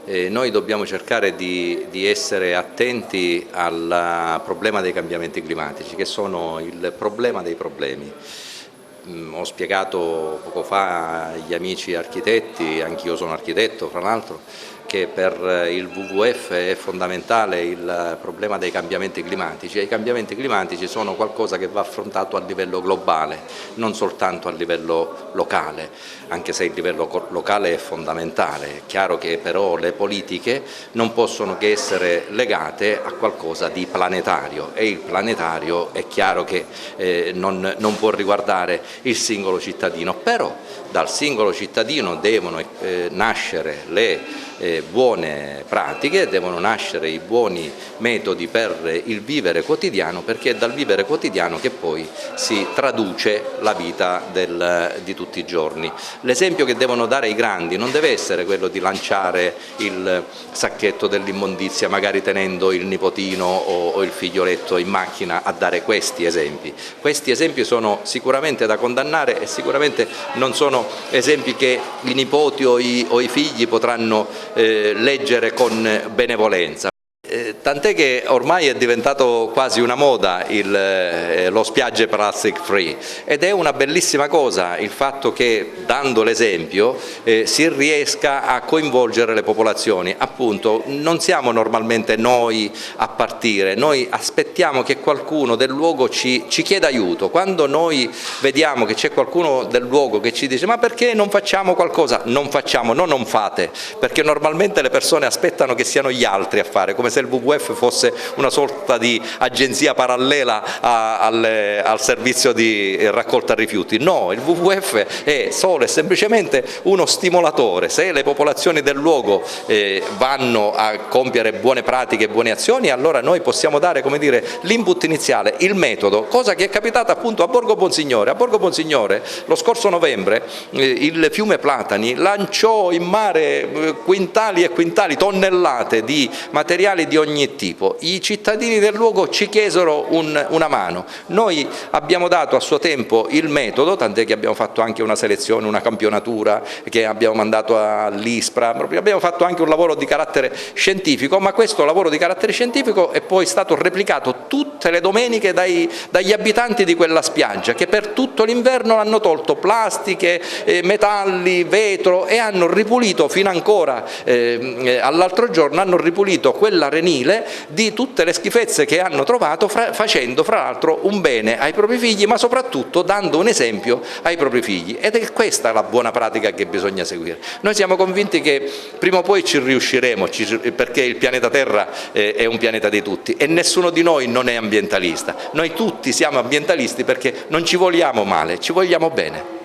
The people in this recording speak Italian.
Noi dobbiamo cercare di essere attenti al problema dei cambiamenti climatici, che sono il problema dei problemi. Ho spiegato poco fa agli amici architetti, anch'io sono architetto fra l'altro, che per il WWF è fondamentale il problema dei cambiamenti climatici, e i cambiamenti climatici sono qualcosa che va affrontato a livello globale, non soltanto a livello locale, anche se il livello locale è fondamentale. È chiaro che però le politiche non possono che essere legate a qualcosa di planetario, e il planetario è chiaro che non può riguardare il singolo cittadino, però dal singolo cittadino devono nascere le buone pratiche, devono nascere i buoni metodi per il vivere quotidiano, perché è dal vivere quotidiano che poi si traduce la vita di tutti i giorni. L'esempio che devono dare i grandi non deve essere quello di lanciare il sacchetto dell'immondizia, magari tenendo il nipotino o il figlioletto in macchina a dare questi esempi. Questi esempi sono sicuramente da condannare e sicuramente non sono esempi che i nipoti o i figli potranno leggere con benevolenza. Tant'è che ormai è diventato quasi una moda lo spiagge plastic free, ed è una bellissima cosa il fatto che, dando l'esempio, si riesca a coinvolgere le popolazioni. Appunto, non siamo normalmente noi a partire, noi aspettiamo che qualcuno del luogo ci chieda aiuto. Quando noi vediamo che c'è qualcuno del luogo che ci dice: ma perché non facciamo qualcosa? Non facciamo, no, non fate, perché normalmente le persone aspettano che siano gli altri a fare, come se il WWF fosse una sorta di agenzia parallela al servizio di raccolta rifiuti. No, il WWF è solo e semplicemente uno stimolatore. Se le popolazioni del luogo vanno a compiere buone pratiche e buone azioni, allora noi possiamo dare, come dire, l'input iniziale, il metodo, cosa che è capitata appunto a Borgo Bonsignore. A Borgo Bonsignore lo scorso novembre il fiume Platani lanciò in mare quintali e quintali, tonnellate di materiali di ogni tipo. I cittadini del luogo ci chiesero una mano, noi abbiamo dato a suo tempo il metodo, tant'è che abbiamo fatto anche una selezione, una campionatura che abbiamo mandato all'ISPRA, abbiamo fatto anche un lavoro di carattere scientifico, ma questo lavoro di carattere scientifico è poi stato replicato tutte le domeniche dagli abitanti di quella spiaggia, che per tutto l'inverno hanno tolto plastiche, metalli, vetro, e hanno ripulito fino ancora all'altro giorno, hanno ripulito quella renile di tutte le schifezze che hanno trovato, facendo fra l'altro un bene ai propri figli, ma soprattutto dando un esempio ai propri figli, ed è questa la buona pratica che bisogna seguire. Noi siamo convinti che prima o poi ci riusciremo, perché il pianeta Terra è un pianeta di tutti e nessuno di noi non è ambientalista. Noi tutti siamo ambientalisti perché non ci vogliamo male, ci vogliamo bene.